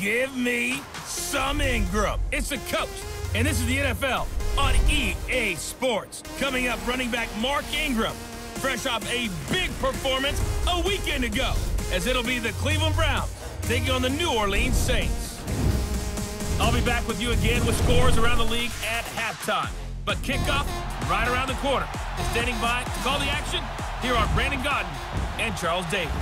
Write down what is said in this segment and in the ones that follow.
Give me some Ingram. It's the coach, and this is the NFL on EA Sports. Coming up, running back Mark Ingram, fresh off a big performance a weekend ago, as it'll be the Cleveland Browns taking on the New Orleans Saints. I'll be back with you again with scores around the league at halftime. But kickoff right around the corner. Standing by to call the action, here are Brandon Gaudin and Charles Davis.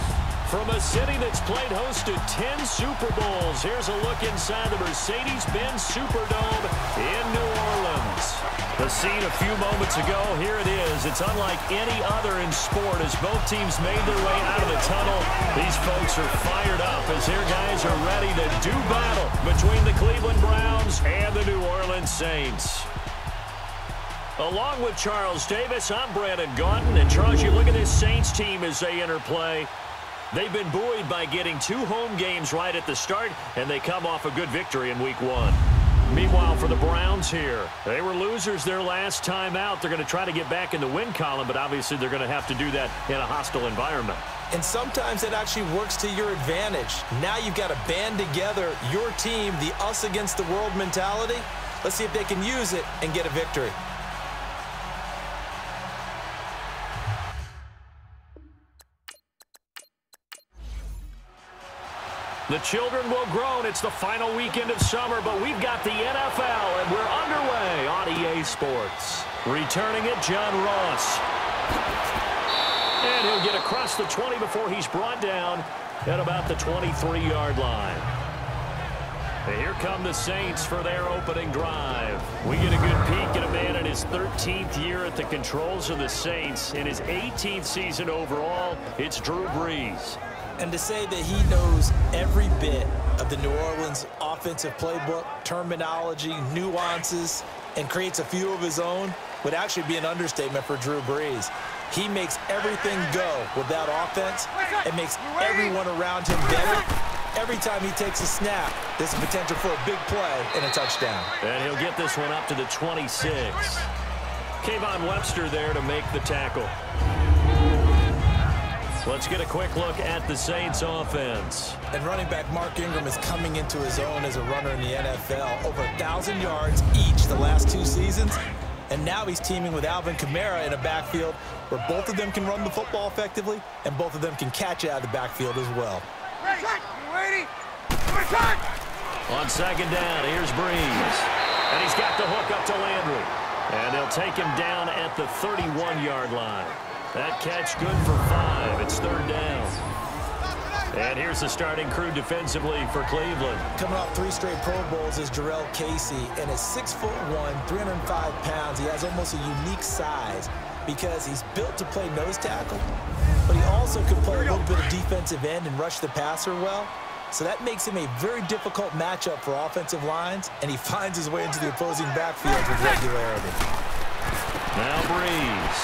From a city that's played host to 10 Super Bowls, here's a look inside the Mercedes-Benz Superdome in New Orleans. The scene a few moments ago, here it is. It's unlike any other in sport as both teams made their way out of the tunnel. These folks are fired up as their guys are ready to do battle between the Cleveland Browns and the New Orleans Saints. Along with Charles Davis, I'm Brandon Gaudin. And Charles, you look at this Saints team as they enter play. They've been buoyed by getting 2 home games right at the start, and they come off a good victory in Week 1. Meanwhile, for the Browns here, they were losers their last time out. They're going to try to get back in the win column, but obviously they're going to have to do that in a hostile environment. And sometimes it actually works to your advantage. Now you've got to band together your team, the us against the world mentality. Let's see if they can use it and get a victory. The children will groan. It's the final weekend of summer, but we've got the NFL, and we're underway on EA Sports. Returning it, John Ross. And he'll get across the 20 before he's brought down at about the 23-yard line. And here come the Saints for their opening drive. We get a good peek at a man in his 13th year at the controls of the Saints. In his 18th season overall, it's Drew Brees. And to say that he knows every bit of the New Orleans offensive playbook, terminology, nuances, and creates a few of his own would actually be an understatement for Drew Brees. He makes everything go with that offense and makes everyone around him better. Every time he takes a snap, there's a potential for a big play and a touchdown. And he'll get this one up to the 26. Kayvon Webster there to make the tackle. Let's get a quick look at the Saints offense. And running back Mark Ingram is coming into his own as a runner in the NFL. Over 1,000 yards each the last 2 seasons. And now he's teaming with Alvin Kamara in a backfield where both of them can run the football effectively and both of them can catch it out of the backfield as well. On second down, here's Brees. And he's got the hook up to Landry. And they'll take him down at the 31-yard line. That catch good for 5. It's 3rd down. And here's the starting crew defensively for Cleveland. Coming off 3 straight Pro Bowls is Jarrell Casey. And at 6'1", 305 pounds, he has almost a unique size because he's built to play nose tackle. But he also can play a little bit of defensive end and rush the passer well. So that makes him a very difficult matchup for offensive lines. And he finds his way into the opposing backfield with regularity. Now Brees.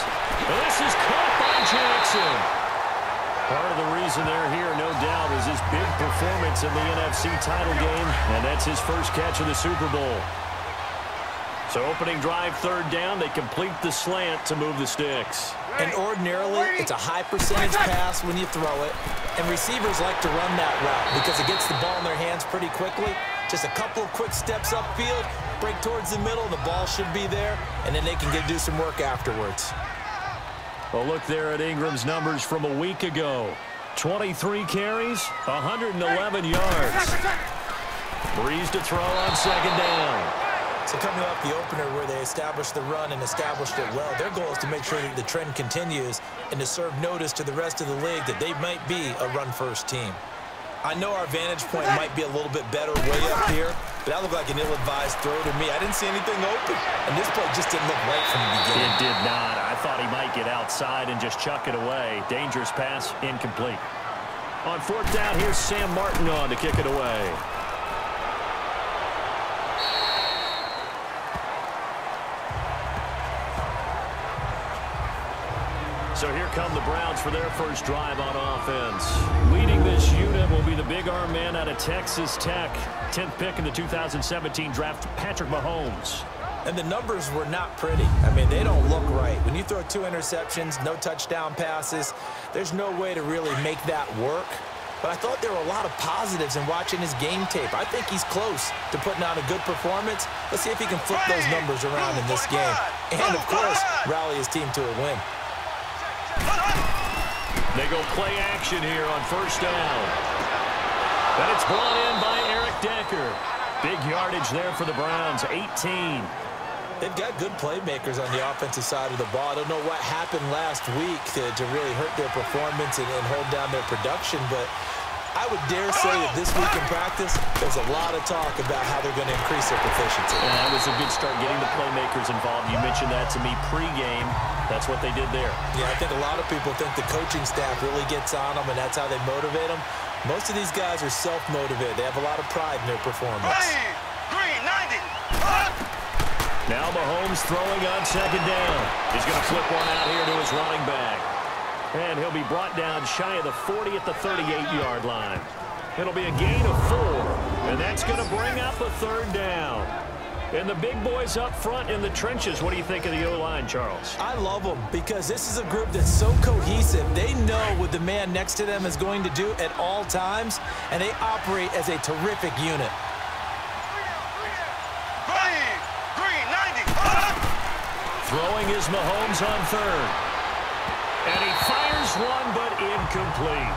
This is caught by Jackson. Part of the reason they're here, no doubt, is his big performance in the NFC title game, and that's his first catch of the Super Bowl. So opening drive, 3rd down, they complete the slant to move the sticks. And ordinarily, it's a high percentage pass when you throw it, and receivers like to run that route because it gets the ball in their hands pretty quickly. Just a couple of quick steps upfield, break towards the middle, the ball should be there, and then they can do some work afterwards. A look there at Ingram's numbers from a week ago. 23 carries, 111 yards. Brees to throw on second down. So coming off the opener where they established the run and established it well, their goal is to make sure that the trend continues and to serve notice to the rest of the league that they might be a run-first team. I know our vantage point might be a little bit better way up here, but that looked like an ill-advised throw to me. I didn't see anything open, and this play just didn't look right from the beginning. It did not. I thought he might get outside and just chuck it away. Dangerous pass, incomplete. On 4th down, here's Sam Martin on to kick it away. So here come the Browns for their first drive on offense. Leading this unit will be the big arm man out of Texas Tech. 10th pick in the 2017 draft, Patrick Mahomes. And the numbers were not pretty. I mean, they don't look right. When you throw 2 interceptions, no touchdown passes, there's no way to really make that work. but I thought there were a lot of positives in watching his game tape. I think he's close to putting out a good performance. Let's see if he can flip those numbers around in this game. And, of course, rally his team to a win. They go play action here on first down. And it's brought in by Eric Decker. Big yardage there for the Browns, 18. They've got good playmakers on the offensive side of the ball. I don't know what happened last week to really hurt their performance and hold down their production, but I would dare say that this week in practice, there's a lot of talk about how they're going to increase their proficiency. Yeah, that was a good start getting the playmakers involved. You mentioned that to me pregame. That's what they did there. Yeah, I think a lot of people think the coaching staff really gets on them, and that's how they motivate them. Most of these guys are self-motivated. They have a lot of pride in their performance. Green, 90. Now Mahomes throwing on second down. He's going to flip one out here to his running back. And he'll be brought down shy of the 40 at the 38-yard line. It'll be a gain of 4, and that's going to bring up a third down. And the big boys up front in the trenches, what do you think of the O-line, Charles? I love them because this is a group that's so cohesive. They know what the man next to them is going to do at all times, and they operate as a terrific unit. Throwing is Mahomes on third. And he fires one, but incomplete.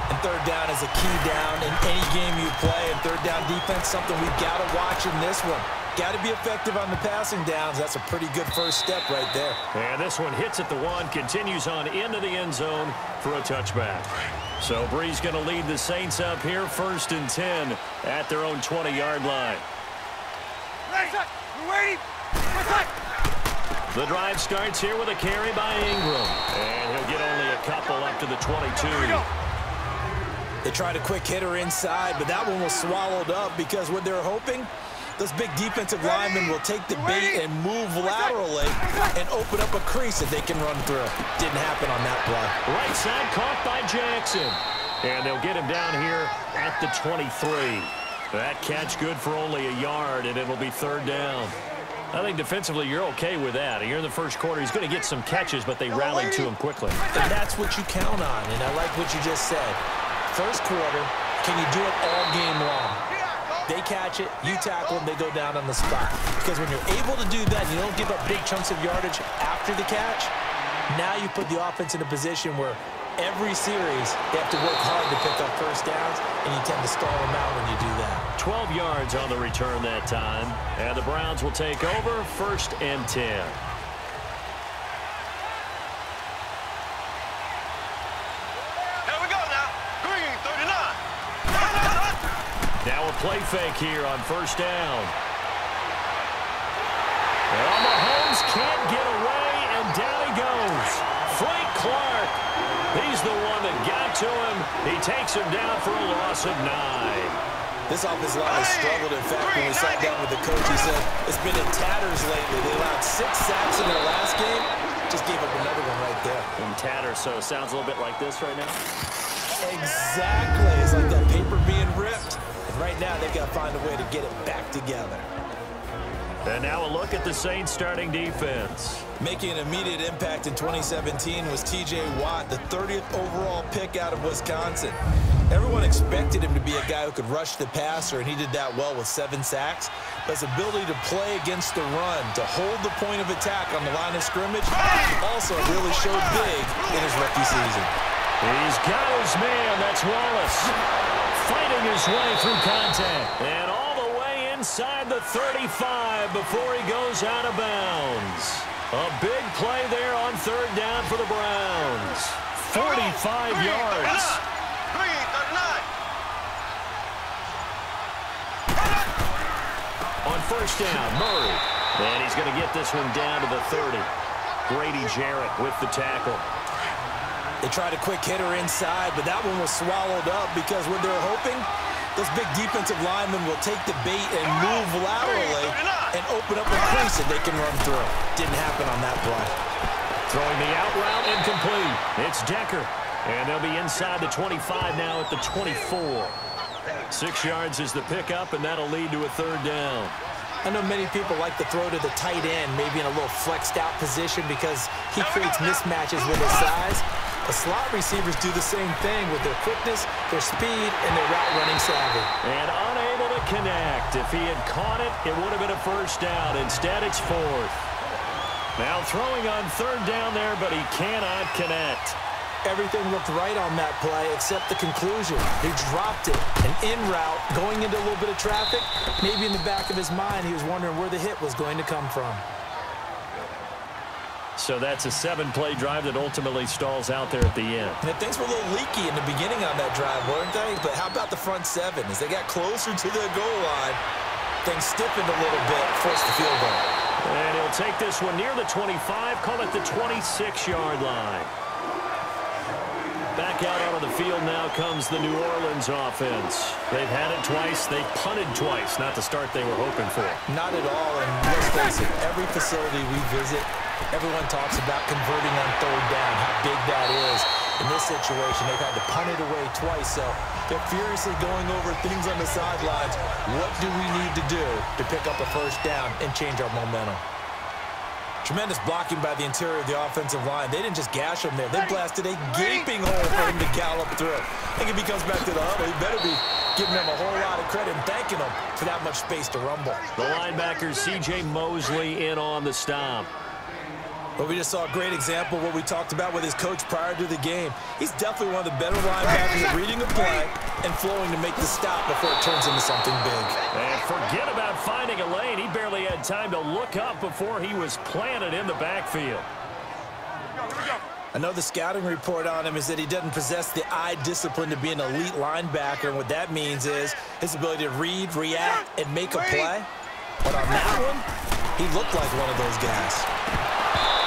And third down is a key down in any game you play. And third down defense, something we've got to watch in this one. Got to be effective on the passing downs. That's a pretty good first step right there. And this one hits at the 1, continues on into the end zone for a touchback. So Bree's going to lead the Saints up here, 1st and 10 at their own 20-yard line. We're waiting. The drive starts here with a carry by Ingram. And he'll get only a couple up to the 22. They tried a quick hitter inside, but that one was swallowed up because what they're hoping, those big defensive linemen will take the bait and move laterally and open up a crease that they can run through. Didn't happen on that play. Right side caught by Jackson. And they'll get him down here at the 23. That catch good for only a yard, and it'll be third down. I think defensively you're okay with that. Here in the first quarter, he's going to get some catches, but they rallied to him quickly. And that's what you count on, and I like what you just said. First quarter, can you do it all game long? They catch it, you tackle them, they go down on the spot. Because when you're able to do that, you don't give up big chunks of yardage after the catch, now you put the offense in a position where every series, they have to work hard to pick up first downs, and you tend to stall them out when you do that. 12 yards on the return that time, and the Browns will take over 1st and 10. Here we go now. Green, 39. Now a play fake here on first down. Well, Mahomes can't get away, and down he goes. Frank Clark. He's the one that got to him. He takes him down for a loss of 9. This offensive line has struggled. In fact, when we sat down with the coach, he said it's been in tatters lately. They allowed 6 sacks in their last game. Just gave up another one right there. In tatters, so it sounds a little bit like this right now. Exactly. It's like that paper being ripped. And right now, they've got to find a way to get it back together. And now a look at the Saints starting defense. Making an immediate impact in 2017 was T.J. Watt, the 30th overall pick out of Wisconsin. Everyone expected him to be a guy who could rush the passer, and he did that well with 7 sacks. But his ability to play against the run, to hold the point of attack on the line of scrimmage, also really showed big in his rookie season. He's got his man. That's Wallace. Fighting his way through contact. And all the way inside the 35 before he goes out of bounds. A big play there on third down for the Browns. 45 yards. On first down, Murray. And he's going to get this one down to the 30. Grady Jarrett with the tackle. They tried a quick hitter inside, but that one was swallowed up because what they're hoping, those big defensive linemen will take the bait and move laterally and open up a crease that they can run through. Didn't happen on that play. Throwing the out route incomplete. It's Decker. And they'll be inside the 25 now at the 24. 6 yards is the pickup, and that'll lead to a third down. I know many people like to throw to the tight end, maybe in a little flexed out position because he creates mismatches with his size. The slot receivers do the same thing with their quickness, their speed, and their route running savvy. And unable to connect. If he had caught it, it would have been a first down. Instead, it's fourth. Now throwing on third down there, but he cannot connect. Everything looked right on that play except the conclusion. He dropped it. An in route, going into a little bit of traffic. Maybe in the back of his mind, he was wondering where the hit was going to come from. So that's a 7-play drive that ultimately stalls out there at the end. And things were a little leaky in the beginning on that drive, weren't they? But how about the front seven? As they got closer to the goal line, things stiffened a little bit, forced the field goal. And he'll take this one near the 25, call it the 26-yard line. Back out onto the field now comes the New Orleans offense. They've had it twice. They've punted twice. Not the start they were hoping for. Not at all. And let's face it, every facility we visit, everyone talks about converting on third down, how big that is. In this situation, they've had to punt it away twice. So they're furiously going over things on the sidelines. What do we need to do to pick up a first down and change our momentum? Tremendous blocking by the interior of the offensive line. They didn't just gash him there. They blasted a gaping hole for him to gallop through. I think if he comes back to the huddle, he better be giving them a whole lot of credit and thanking them for that much space to rumble. The linebacker, C.J. Mosley, in on the stop. But we just saw a great example of what we talked about with his coach prior to the game. He's definitely one of the better linebackers at reading a play and flowing to make the stop before it turns into something big. And forget about finding a lane. He barely had time to look up before he was planted in the backfield. I know the scouting report on him is that he doesn't possess the eye discipline to be an elite linebacker. And what that means is his ability to read, react, and make a play. But on that one, he looked like one of those guys.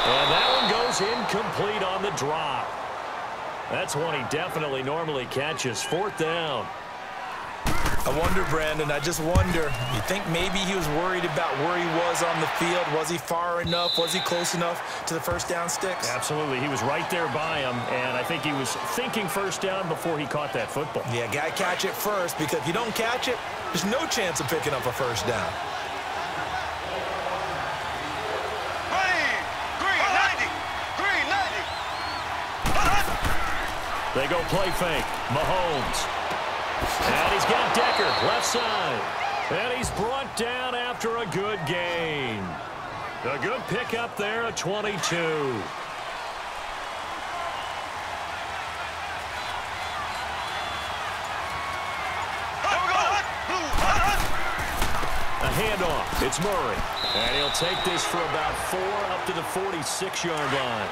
And that one goes incomplete on the drop. That's one he definitely normally catches. Fourth down. I wonder, Brandon, I just wonder, you think maybe he was worried about where he was on the field? Was he far enough? Was he close enough to the first down sticks? Absolutely. He was right there by him, and I think he was thinking first down before he caught that football. Yeah, got to catch it first, because if you don't catch it, there's no chance of picking up a first down. They go play fake. Mahomes. And he's got Decker, left side. And he's brought down after a good gain. A good pickup there at 22. A handoff. It's Murray. And he'll take this for about 4 up to the 46-yard line.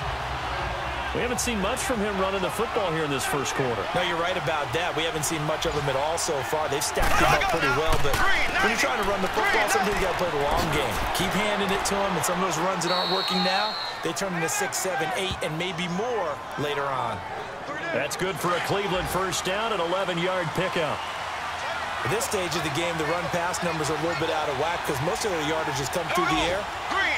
We haven't seen much from him running the football here in this first quarter. No, you're right about that. We haven't seen much of him at all so far. They've stacked him up pretty well, but when you're trying to run the football, sometimes you got to play the long game. Keep handing it to him, and some of those runs that aren't working now, they turn into 6, 7, 8, and maybe more later on. That's good for a Cleveland first down, an 11-yard pickup. At this stage of the game, the run-pass numbers are a little bit out of whack because most of their yardage has come through the air.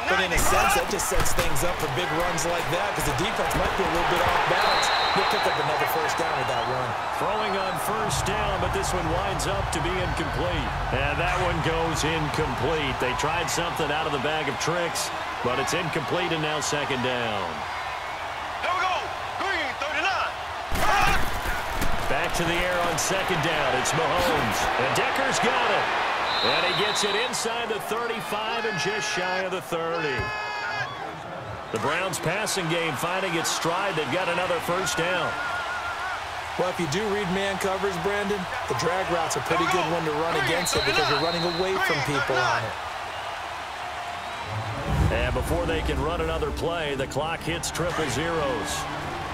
But in a sense, that just sets things up for big runs like that because the defense might be a little bit off balance. They'll pick up another first down with that run. Throwing on first down, but this one winds up to be incomplete. And that one goes incomplete. They tried something out of the bag of tricks, but it's incomplete and now second down. Here we go. Green, 39. Back to the air on second down. It's Mahomes. And Decker's got it. And he gets it inside the 35 and just shy of the 30. The Browns passing game finding its stride. They've got another first down. Well, if you do read man coverage, Brandon, the drag route's a pretty good one to run against it because you're running away from people on it. And before they can run another play, the clock hits triple zeros.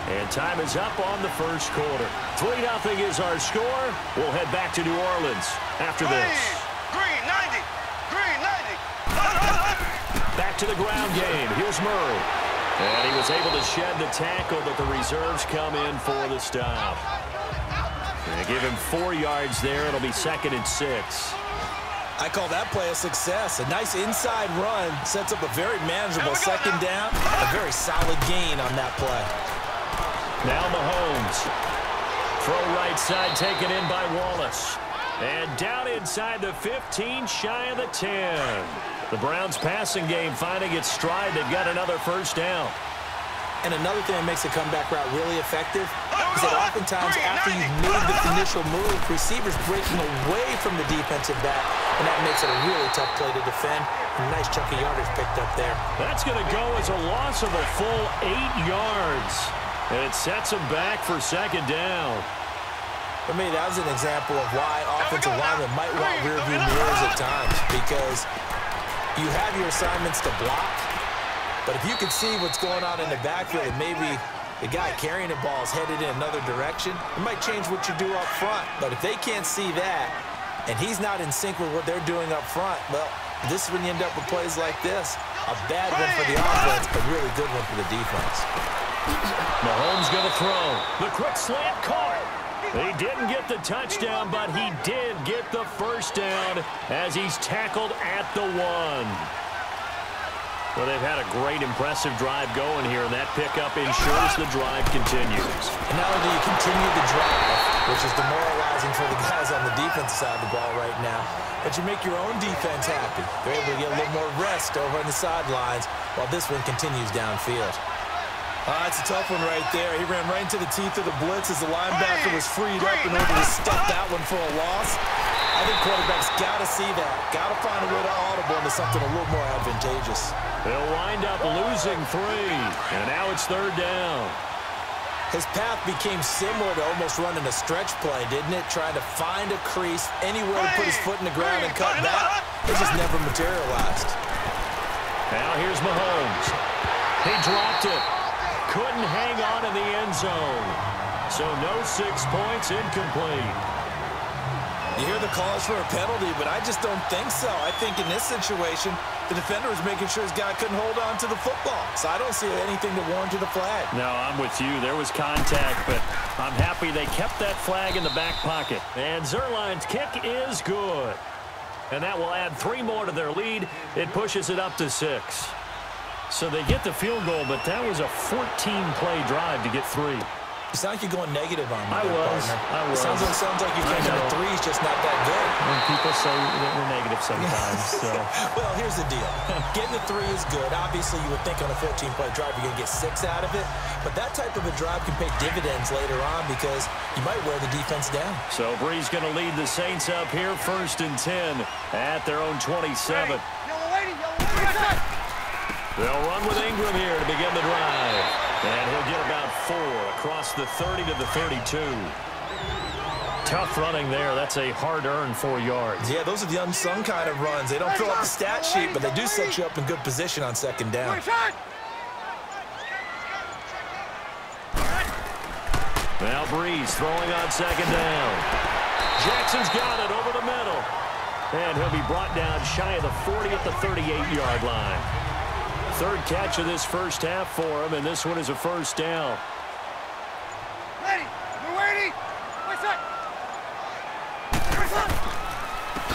And time is up on the first quarter. 3-0 is our score. We'll head back to New Orleans after this. Green, 90. Green, 90. Back to the ground game. Here's Murray. And he was able to shed the tackle, but the reserves come in for the stop. And give him 4 yards there. It'll be 2nd and 6. I call that play a success. A nice inside run sets up a very manageable second down. A very solid gain on that play. Now Mahomes. Throw right side taken in by Wallace. And down inside the 15, shy of the 10. The Browns passing game finding its stride. They've got another first down. And another thing that makes a comeback route really effective is that oftentimes after you've made the initial move, receivers breaking away from the defensive back, and that makes it a really tough play to defend. A nice chunk of yardage picked up there. That's going to go as a loss of a full 8 yards. And it sets them back for second down. For me, that was an example of why offensive linemen might want rearview mirrors at times, because you have your assignments to block, but if you can see what's going on in the backfield and maybe the guy carrying the ball is headed in another direction, it might change what you do up front. But if they can't see that and he's not in sync with what they're doing up front, well, this is when you end up with plays like this. A bad one for the offense, a really good one for the defense. Mahomes going to throw. The quick slant caught. He didn't get the touchdown, but he did get the first down as he's tackled at the 1. Well, they've had a great, impressive drive going here, and that pickup ensures the drive continues. And not only do you continue the drive, which is demoralizing for the guys on the defensive side of the ball right now, but you make your own defense happy. They're able to get a little more rest over on the sidelines while this one continues downfield. That's a tough one right there. He ran right into the teeth of the blitz as the linebacker was freed up in order to stuff that one for a loss. I think quarterbacks got to see that. Got to find a way to audible into something a little more advantageous. They'll wind up losing 3, and now it's third down. His path became similar to almost running a stretch play, didn't it? Trying to find a crease, anywhere to put his foot in the ground and cut back. It just never materialized. Now here's Mahomes. He dropped it. Couldn't hang on in the end zone. So no 6 points, incomplete. You hear the calls for a penalty, but I just don't think so. I think in this situation, the defender was making sure his guy couldn't hold on to the football. So I don't see anything to warrant a flag. No, I'm with you. There was contact, but I'm happy they kept that flag in the back pocket. And Zerline's kick is good. And that will add 3 more to their lead. It pushes it up to 6. So they get the field goal, but that was a 14-play drive to get 3. You sound like you're going negative on me. I was. Sounds like you're thinking the 3's just not that good. When people say that we're negative sometimes. So. Well, here's the deal. Getting the 3 is good. Obviously, you would think on a 14-play drive you're going to get 6 out of it. But that type of a drive can pay dividends later on because you might wear the defense down. So Bree's going to lead the Saints up here, 1st and 10 at their own 27. They'll run with Ingram here to begin the drive. And he'll get about 4 across the 30 to the 32. Tough running there. That's a hard-earned 4 yards. Yeah, those are the unsung kind of runs. They don't fill up the stat sheet, but they do set you up in good position on 2nd down. Now Breeze throwing on 2nd down. Jackson's got it over the middle. And he'll be brought down shy of the 40 at the 38-yard line. 3rd catch of this first half for him, and this one is a 1st down.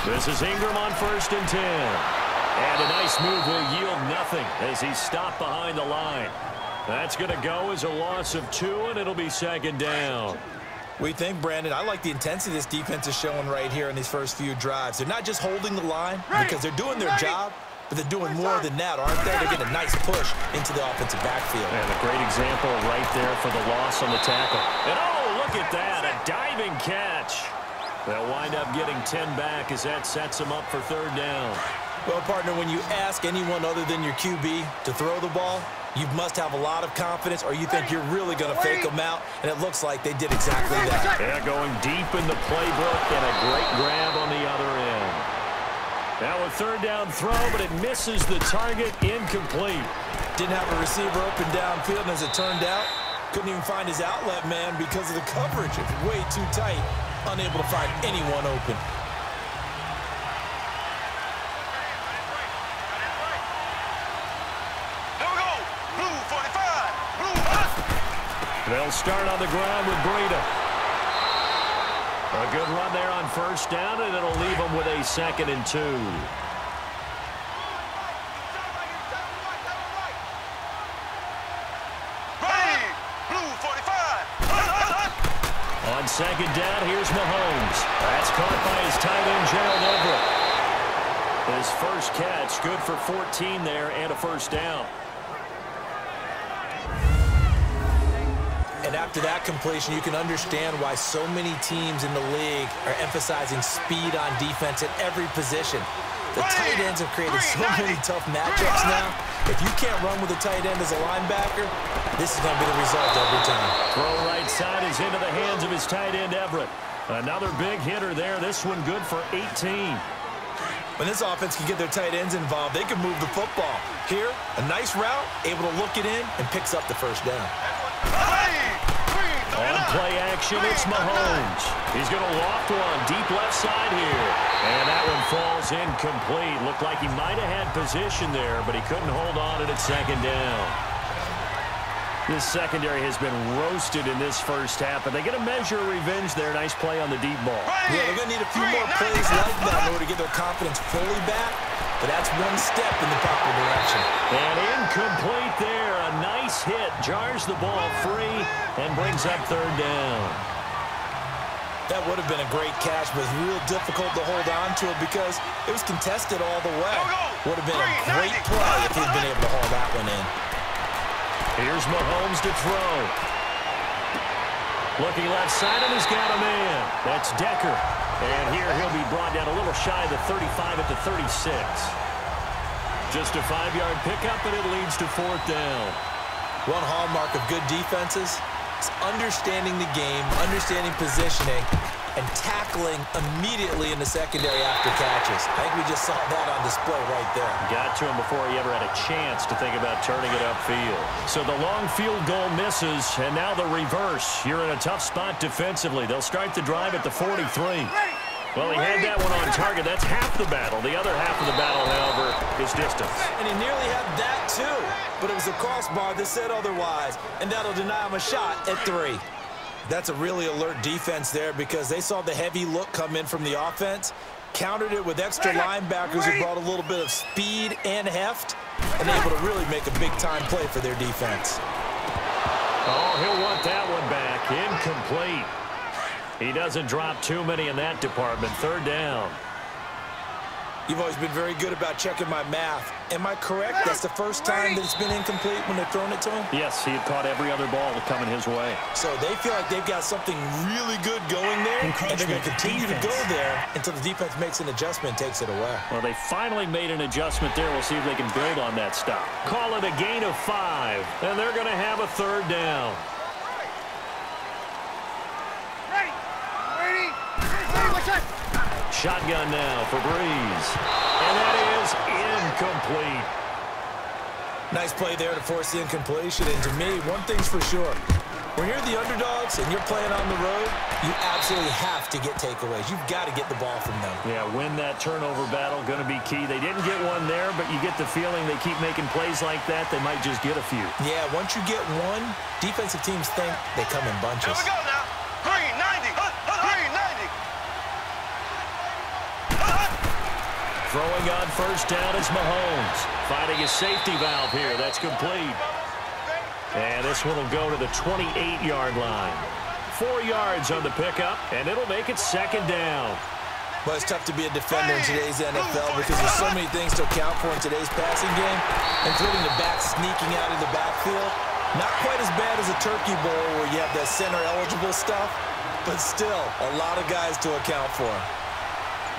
This is Ingram on 1st and 10. And a nice move will yield nothing as he's stopped behind the line. That's going to go as a loss of 2, and it'll be 2nd down. We think, Brandon, I like the intensity this defense is showing right here in these first few drives. They're not just holding the line because they're doing their job, but they're doing more than that, aren't they? They're getting a nice push into the offensive backfield. And a great example right there for the loss on the tackle. And oh, look at that, a diving catch. They'll wind up getting 10 back as that sets them up for 3rd down. Well, partner, when you ask anyone other than your QB to throw the ball, you must have a lot of confidence or you think you're really going to fake them out, and it looks like they did exactly that. Yeah, going deep in the playbook and a great grab on the other end. Now a 3rd down throw, but it misses the target, incomplete. Didn't have a receiver open downfield, and as it turned out, couldn't even find his outlet man because of the coverage. It's way too tight, unable to find anyone open. Here we go. Blue 45. Blue. They'll start on the ground with Breida. A good run there on 1st down, and it'll leave them with a 2nd and 2. Ready. Blue 45. On 2nd down, here's Mahomes. That's caught by his tight end, Gerald Everett. His first catch, good for 14 there and a 1st down. And after that completion, you can understand why so many teams in the league are emphasizing speed on defense at every position. The tight ends have created so many tough matchups now. If you can't run with a tight end as a linebacker, this is going to be the result every time. Throw right side is into the hands of his tight end, Everett. Another big hitter there. This one good for 18. When this offense can get their tight ends involved, they can move the football. Here, a nice route, able to look it in, and picks up the first down. On play action, it's Mahomes. He's going to loft one deep left side here. And that one falls incomplete. Looked like he might have had position there, but he couldn't hold on at second down. This secondary has been roasted in this first half, but they get a measure of revenge there. Nice play on the deep ball. Yeah, they're going to need a few more plays like that in order to get their confidence fully back, but that's one step in the proper direction. And incomplete there. A nice hit. Jars the ball free and brings up third down. That would have been a great catch, but it was real difficult to hold on to it because it was contested all the way. Would have been a great play if he'd been able to haul that one in. Here's Mahomes to throw. Looking left side, and he's got a man. That's Decker. And here he'll be brought down a little shy of the 35 at the 36. Just a 5-yard pickup, and it leads to fourth down. One hallmark of good defenses is understanding the game, understanding positioning, and tackling immediately in the secondary after catches. I think we just saw that on display right there. Got to him before he ever had a chance to think about turning it upfield. So the long field goal misses, and now the reverse. You're in a tough spot defensively. They'll start the drive at the 43. Well, he had that one on target. That's half the battle. The other half of the battle, however, is distance. And he nearly had that, too. But it was a crossbar that said otherwise, and that'll deny him a shot at 3. That's a really alert defense there because they saw the heavy look come in from the offense, countered it with extra linebackers who brought a little bit of speed and heft, and able to really make a big-time play for their defense. Oh, he'll want that one back. Incomplete. He doesn't drop too many in that department. Third down. You've always been very good about checking my math. Am I correct? That's the first time that it's been incomplete when they've thrown it to him? Yes, he had caught every other ball coming his way. So they feel like they've got something really good going there, and they're going to continue to go there until the defense makes an adjustment and takes it away. Well, they finally made an adjustment there. We'll see if they can build on that stop. Call it a gain of 5, and they're going to have a third down. Shotgun now for Breeze. And that is incomplete. Nice play there to force the incompletion. And to me, one thing's for sure. When you're the underdogs and you're playing on the road, you absolutely have to get takeaways. You've got to get the ball from them. Yeah, win that turnover battle, going to be key. They didn't get one there, but you get the feeling they keep making plays like that, they might just get a few. Yeah, once you get one, defensive teams think they come in bunches. Here we go now. Green 90. Green 90. Throwing on first down is Mahomes. Finding his safety valve here. That's complete. And this one will go to the 28-yard line. 4 yards on the pickup, and it'll make it second down. Well, it's tough to be a defender in today's NFL because there's so many things to account for in today's passing game, including the back sneaking out of the backfield. Not quite as bad as a turkey bowl where you have that center-eligible stuff, but still a lot of guys to account for.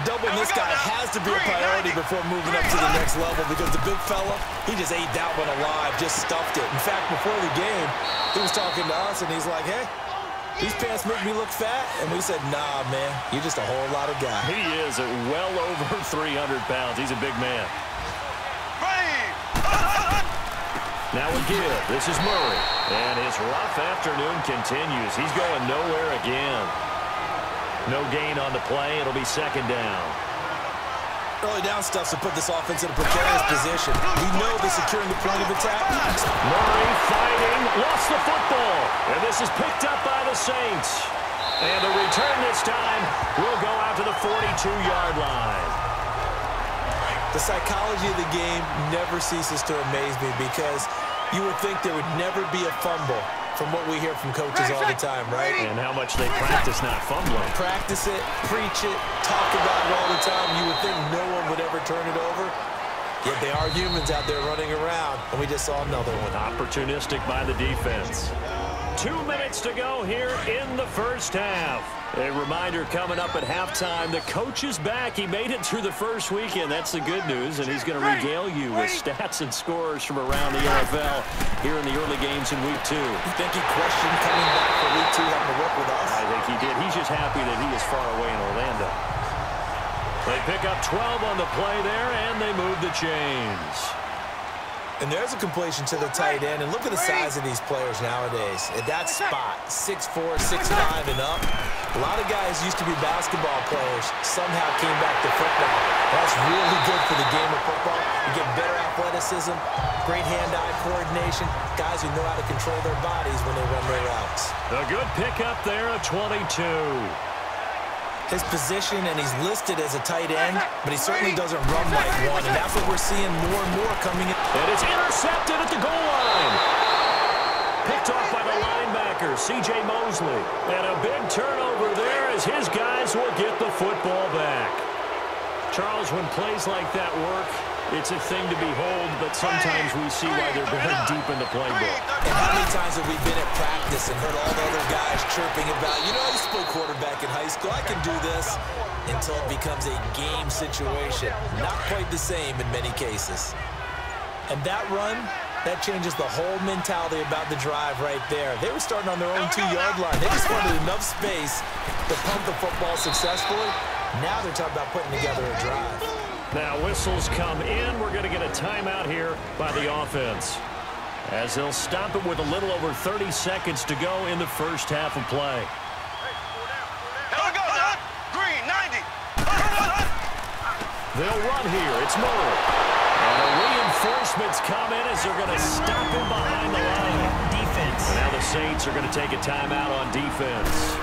Doubling this guy has to be a priority before moving up to the next level because the big fella, he just ate that one alive, just stuffed it. In fact, before the game, he was talking to us, and he's like, hey, these pants make me look fat. And we said, nah, man, you're just a whole lot of guy. He is at well over 300 pounds. He's a big man. Now we give. This is Murray. And his rough afternoon continues. He's going nowhere again. No gain on the play. It'll be second down. Early down stuff to put this offense in a precarious position. We know they're securing the point of attack. Murray fighting. Lost the football. And this is picked up by the Saints. And the return this time will go out to the 42-yard line. The psychology of the game never ceases to amaze me because you would think there would never be a fumble from what we hear from coaches all the time, right? And how much they practice not fumbling. Practice it, preach it, talk about it all the time. You would think no one would ever turn it over. Yet they are humans out there running around, and we just saw another one. Opportunistic by the defense. 2 minutes to go here in the first half. A reminder coming up at halftime, the coach is back. He made it through the first weekend. That's the good news, and he's going to regale you with stats and scores from around the NFL here in the early games in Week 2. You think he questioned coming back for Week 2 having to work with us? I think he did. He's just happy that he is far away in Orlando. They pick up 12 on the play there, and they move the chains. And there's a completion to the tight end. And look at the size of these players nowadays. At that spot, 6'4", 6'5", and up. A lot of guys used to be basketball players, somehow came back to football. That's really good for the game of football. You get better athleticism, great hand-eye coordination, guys who know how to control their bodies when they run their routes. A good pickup there of 22. His position, and he's listed as a tight end, but he certainly doesn't run like one, and that's what we're seeing more and more coming in. And it's intercepted at the goal line. Picked off by the linebacker, C.J. Mosley. And a big turnover there as his guys will get the football back. Charles, when plays like that work, it's a thing to behold, but sometimes we see why they're buried deep in the playbook. And how many times have we been at practice and heard all the other guys chirping about, you know, I used to play quarterback in high school, I can do this, until it becomes a game situation. Not quite the same in many cases. And that run, that changes the whole mentality about the drive right there. They were starting on their own 2-yard line. They just wanted enough space to pump the football successfully. Now they're talking about putting together a drive. Now whistles come in. We're going to get a timeout here by the offense, as they'll stop it with a little over 30 seconds to go in the first half of play. Here we go, Doc. Green, 90. They'll run here. It's Moore. And the reinforcements come in as they're going to stop him behind the line. Defense. And now the Saints are going to take a timeout on defense,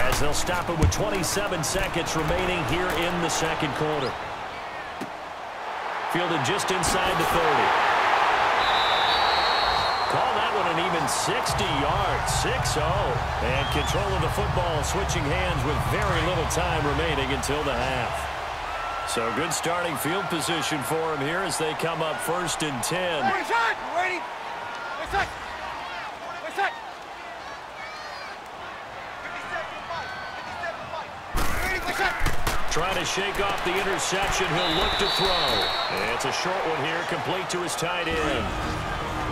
as they'll stop it with 27 seconds remaining here in the second quarter. Fielded just inside the 30. Call that one an even 60 yards, 6-0. And control of the football switching hands with very little time remaining until the half. So good starting field position for him here as they come up 1st and 10. Waiting. Wait a sec. Trying to shake off the interception. He'll look to throw. And it's a short one here, complete to his tight end.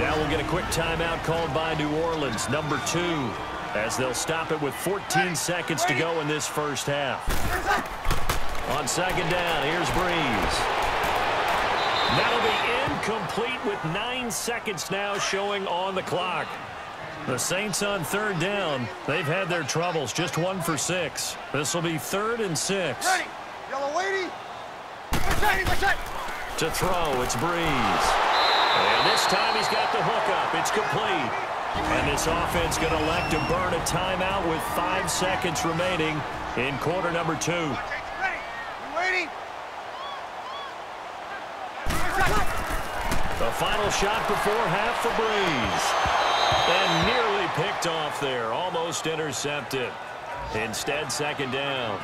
Now we'll get a quick timeout called by New Orleans, number 2, as they'll stop it with 14 seconds to go in this first half. On second down, here's Breeze. That'll be incomplete with 9 seconds now showing on the clock. The Saints on third down. They've had their troubles, just 1 for 6. This will be 3rd and 6. Ready. Yellow waiting. To throw, it's Breeze. And this time he's got the hook up. It's complete. And this offense going to elect to burn a timeout with 5 seconds remaining in quarter number 2. Ready. Waiting. The final shot before half for Breeze. And nearly picked off there. Almost intercepted. Instead, second down.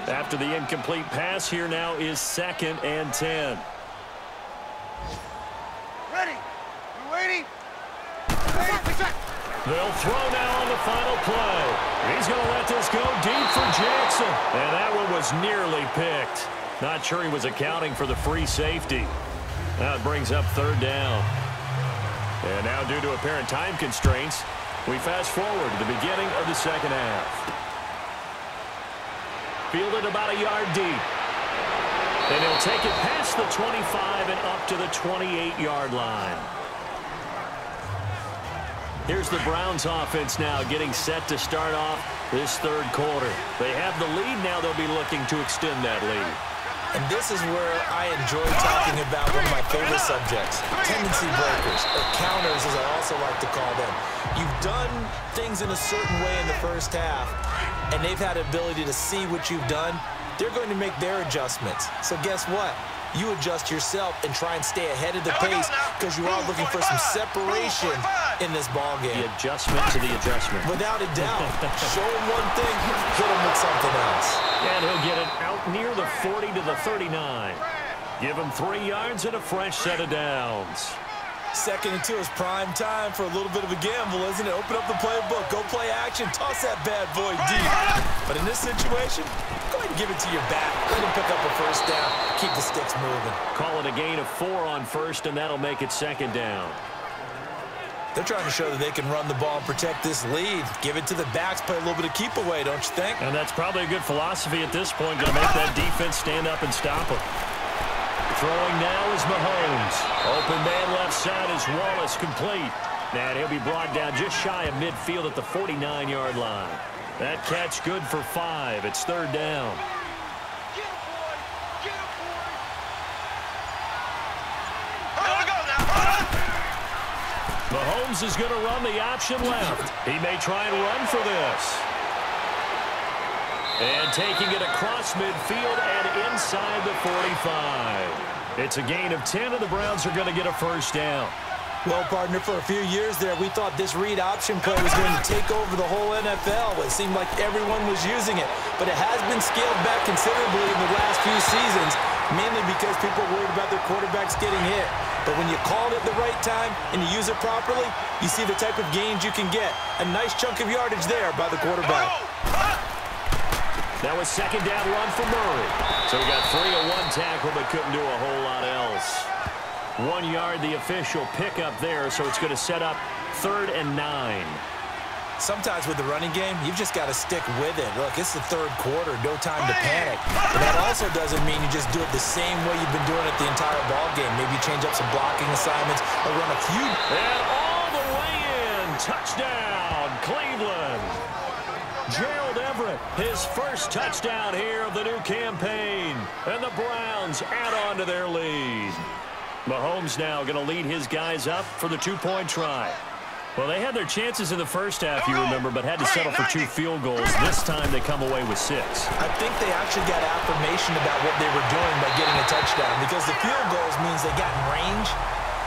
After the incomplete pass, here now is 2nd and 10. Ready. Waiting. They'll throw now on the final play. He's going to let this go deep for Jackson. And that one was nearly picked. Not sure he was accounting for the free safety. Now it brings up 3rd down. And now, due to apparent time constraints, we fast forward to the beginning of the second half. Fielded about a yard deep. And he'll take it past the 25 and up to the 28-yard line. Here's the Browns offense now getting set to start off this 3rd quarter. They have the lead. Now they'll be looking to extend that lead. And this is where I enjoy talking about one of my favorite subjects, tendency breakers, or counters as I also like to call them. You've done things in a certain way in the first half, and they've had the ability to see what you've done. They're going to make their adjustments. So guess what? You adjust yourself and try and stay ahead of the pace because you are looking for some separation in this ball game. The adjustment to the adjustment. Without a doubt. Show him one thing, hit him with something else. And he'll get it out near the 40 to the 39. Give him 3 yards and a fresh set of downs. 2nd and 2 is prime time for a little bit of a gamble, isn't it? Open up the playbook, go play action, toss that bad boy deep. But in this situation, go ahead and give it to your back. Let him pick up a first down. Keep the sticks moving. Call it a gain of 4 on first, and that'll make it 2nd down. They're trying to show that they can run the ball and protect this lead. Give it to the backs, play a little bit of keep away, don't you think? And that's probably a good philosophy at this point, going to make that defense stand up and stop them. Throwing now is Mahomes. Open man left side is Wallace, complete. And he'll be brought down just shy of midfield at the 49-yard line. That catch good for 5. It's 3rd down. Mahomes is going to run the option left. He may try and run for this. And taking it across midfield and inside the 45. It's a gain of 10, and the Browns are going to get a first down. Well, partner, for a few years there, we thought this read option play was going to take over the whole NFL. It seemed like everyone was using it. But it has been scaled back considerably in the last few seasons, mainly because people are worried about their quarterbacks getting hit. But when you call it at the right time and you use it properly, you see the type of gains you can get. A nice chunk of yardage there by the quarterback. That was 2nd down run for Murray. So he got 3 on 1 tackle, but couldn't do a whole lot else. 1 yard, the official pickup there, so it's going to set up 3rd and 9. Sometimes with the running game, you've just got to stick with it. Look, it's the 3rd quarter, no time to panic. But that also doesn't mean you just do it the same way you've been doing it the entire ball game. Maybe change up some blocking assignments or run a few. And all the way in, touchdown, Cleveland. Gerald Everett, his first touchdown here of the new campaign. And the Browns add on to their lead. Mahomes now going to lead his guys up for the 2-point try. Well, they had their chances in the first half, you remember, but had to settle for 2 field goals. This time they come away with 6. I think they actually got affirmation about what they were doing by getting a touchdown, because the field goals means they got in range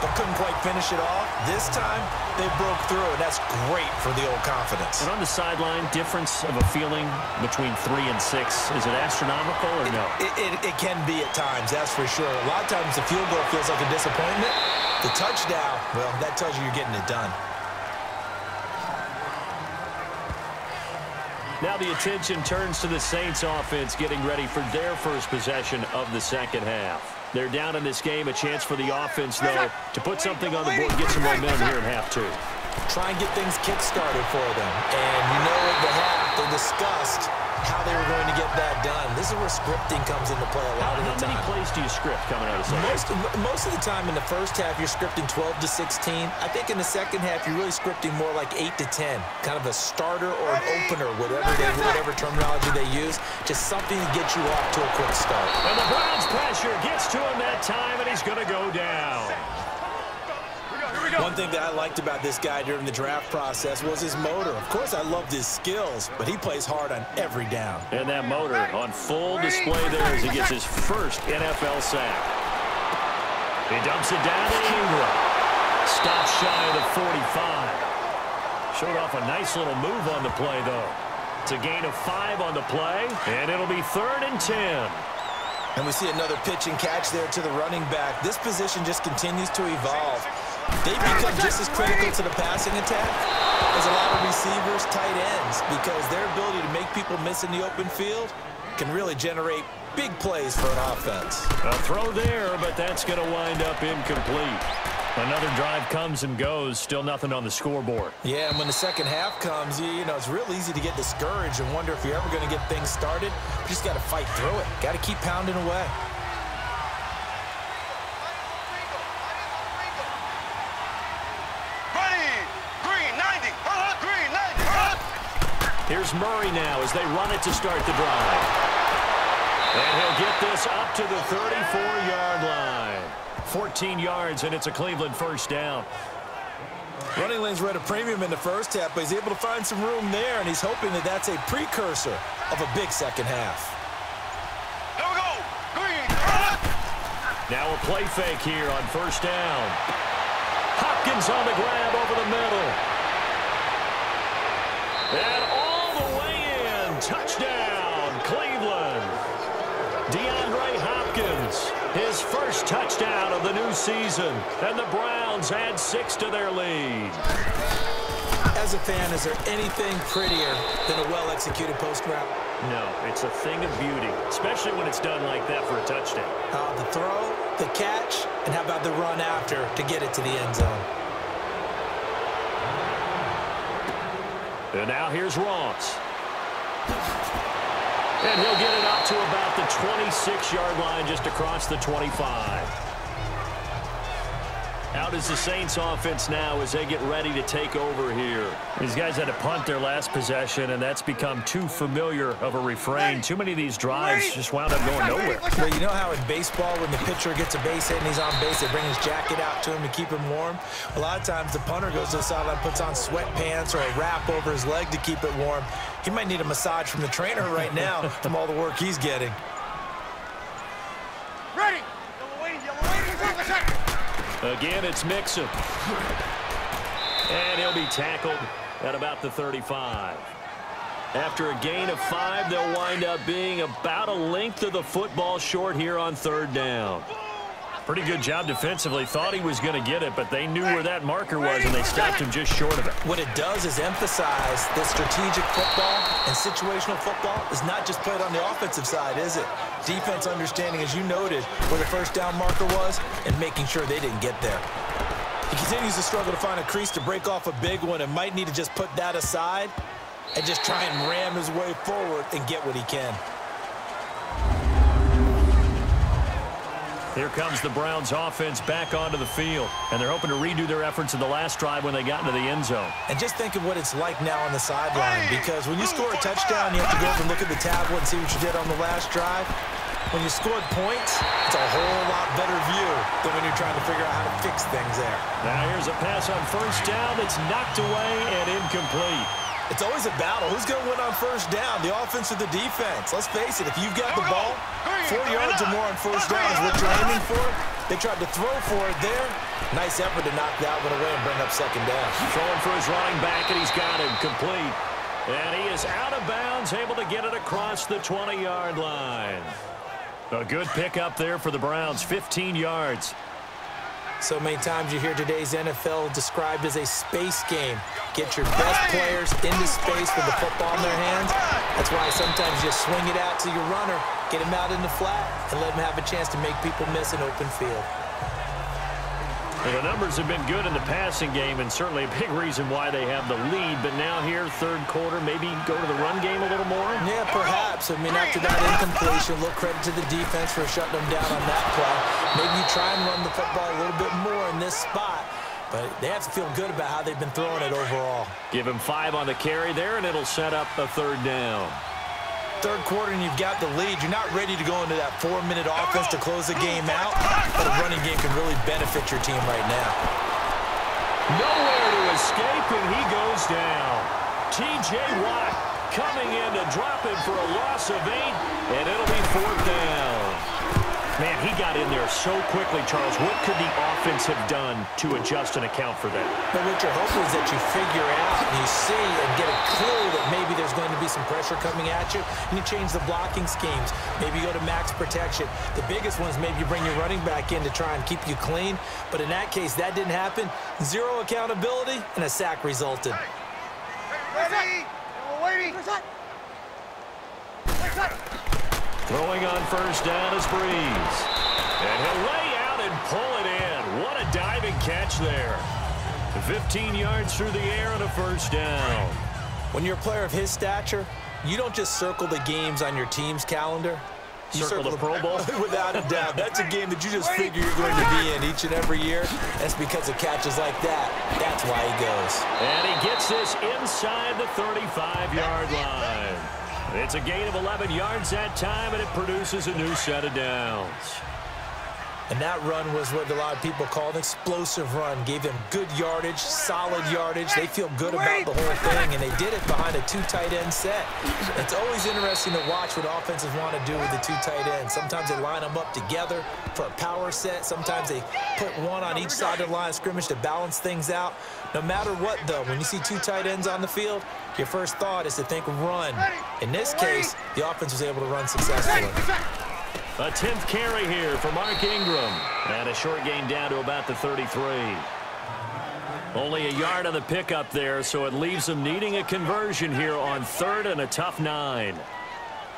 but couldn't quite finish it off. This time, they broke through, and that's great for the old confidence. And on the sideline, difference of a feeling between 3 and 6, is it astronomical or no? It can be at times, that's for sure. A lot of times the field goal feels like a disappointment. The touchdown, well, that tells you you're getting it done. Now the attention turns to the Saints offense getting ready for their first possession of the 2nd half. They're down in this game. A chance for the offense, though, to put something on the board, get some momentum here in half 2. Try and get things kick-started for them. And you know at the half, they discussed how they were going to get that done. This is where scripting comes into play a lot of the time. How many plays do you script coming out of Sunday? Most of the time in the first half, you're scripting 12 to 16. I think in the second half, you're really scripting more like 8 to 10. Kind of a starter or an opener, whatever terminology they use. Just something to get you off to a quick start. And the Browns pressure gets to him that time, and he's going to go down. One thing that I liked about this guy during the draft process was his motor. Of course, I loved his skills, but he plays hard on every down. And that motor on full display there as he gets his first NFL sack. He dumps it down to Ingram. Stops shy of the 45. Showed off a nice little move on the play, though. It's a gain of 5 on the play, and it'll be 3rd and 10. And we see another pitch and catch there to the running back. This position just continues to evolve. They become just as critical to the passing attack as a lot of receivers, tight ends, because their ability to make people miss in the open field can really generate big plays for an offense. A throw there, but that's going to wind up incomplete. Another drive comes and goes, still nothing on the scoreboard. Yeah, and when the second half comes, you know, it's real easy to get discouraged and wonder if you're ever going to get things started. You just got to fight through it. Got to keep pounding away. Here's Murray now as they run it to start the drive. And he'll get this up to the 34-yard line. 14 yards, and it's a Cleveland first down. Running lanes were at a premium in the first half, but he's able to find some room there, and he's hoping that that's a precursor of a big second half. Here we go. Green. Now a play fake here on first down. Hopkins on the grab over the middle. And all the way in. Touchdown, Cleveland. DeAndre Hopkins His first touchdown of the new season, and the Browns add 6 to their lead. As a fan, is there anything prettier than a well-executed post route? No, it's a thing of beauty, especially when it's done like that for a touchdown. The throw, the catch, and how about the run after to get it to the end zone? And now here's Ross. And he'll get it up to about the 26-yard line, just across the 25. Out is the Saints offense now as they get ready to take over here. These guys had to punt their last possession, and that's become too familiar of a refrain. Too many of these drives just wound up going nowhere. Well, you know how in baseball, when the pitcher gets a base hit and he's on base, they bring his jacket out to him to keep him warm? A lot of times the punter goes to the sideline, puts on sweatpants or a wrap over his leg to keep it warm. He might need a massage from the trainer right now from all the work he's getting. Ready. Yellow waiting. Again, it's Mixon. And he'll be tackled at about the 35. After a gain of 5, they'll wind up being about a length of the football short here on 3rd down. Pretty good job defensively. Thought he was going to get it, but they knew where that marker was, and they stopped him just short of it. What it does is emphasize that strategic football and situational football is not just played on the offensive side, is it? Defense understanding, as you noted, where the first down marker was and making sure they didn't get there. He continues to struggle to find a crease to break off a big one and might need to just put that aside and just try and ram his way forward and get what he can. Here comes the Browns offense back onto the field, and they're hoping to redo their efforts in the last drive when they got into the end zone. And just think of what it's like now on the sideline, because when you score a touchdown, you have to go up and look at the tablet and see what you did on the last drive. When you scored points, it's a whole lot better view than when you're trying to figure out how to fix things there. Now here's a pass on first down that's knocked away and incomplete. It's always a battle. Who's going to win on first down, the offense or the defense? Let's face it, if you've got the ball, 4 yards or more on first down is what you're aiming for. They tried to throw for it there. Nice effort to knock that one away and bring up 2nd down. Throwing for his running back, and he's got him complete. And he is out of bounds, able to get it across the 20-yard line. A good pickup there for the Browns, 15 yards. So many times you hear today's NFL described as a space game. Get your best players into space with the football in their hands. That's why sometimes you just swing it out to your runner, get him out in the flat, and let him have a chance to make people miss an open field. Well, the numbers have been good in the passing game, and certainly a big reason why they have the lead. But now here, 3rd quarter, maybe go to the run game a little more? Yeah, perhaps. I mean, after that incompletion, a little credit to the defense for shutting them down on that play. Maybe you try and run the football a little bit more in this spot. But they have to feel good about how they've been throwing it overall. Give him 5 on the carry there, and it'll set up a 3rd down. 3rd quarter and you've got the lead. You're not ready to go into that 4-minute offense to close the game out, but a running game can really benefit your team right now. Nowhere to escape, and he goes down. T.J. Watt coming in to drop him for a loss of 8, and it'll be 4th down. Man, he got in there so quickly, Charles. What could the offense have done to adjust and account for that? But what you're hoping is that you figure out and you see and get a clue that maybe there's going to be some pressure coming at you, and you change the blocking schemes. Maybe you go to max protection. The biggest one is maybe you bring your running back in to try and keep you clean. But in that case, that didn't happen. 0 accountability, and a sack resulted. Ready. Waiting. Throwing on first down is Breeze. And he'll lay out and pull it in. What a diving catch there. 15 yards through the air on a first down. When you're a player of his stature, you don't just circle the games on your team's calendar. You circle the Pro Bowl? Without a doubt. That's a game that you just figure you're going to be in each and every year. That's because of catches like that. That's why he goes. And he gets this inside the 35-yard line. It's a gain of 11 yards that time, and it produces a new set of downs. And that run was what a lot of people call an explosive run. Gave them good yardage, solid yardage. They feel good about the whole thing, and they did it behind a 2 tight end set. It's always interesting to watch what offenses want to do with the 2 tight ends. Sometimes they line them up together for a power set. Sometimes they put one on each side of the line of scrimmage to balance things out. No matter what, though, when you see 2 tight ends on the field, your first thought is to think run. In this case, the offense was able to run successfully. A 10th carry here for Mark Ingram. And a short gain down to about the 33. Only a yard on the pickup there, so it leaves them needing a conversion here on 3rd and a tough 9.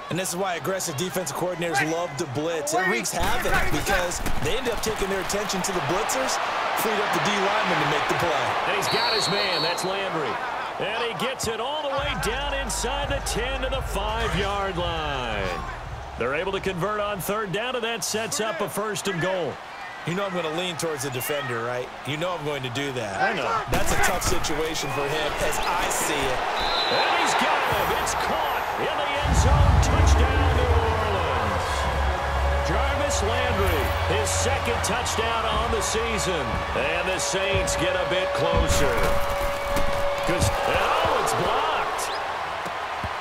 And this is why aggressive defensive coordinators love to blitz. It wreaks havoc because they end up taking their attention to the blitzers, freed up the D lineman to make the play. And he's got his man. That's Landry. And he gets it all the way down inside the 10 to the 5-yard line. They're able to convert on 3rd down, and that sets up a 1st and goal. You know I'm going to lean towards the defender, right? You know I'm going to do that. I know. That's a tough situation for him as I see it. And he's got him. It's caught in the end zone. Touchdown, New Orleans. Jarvis Landry, his 2nd touchdown on the season. And the Saints get a bit closer. It's blocked.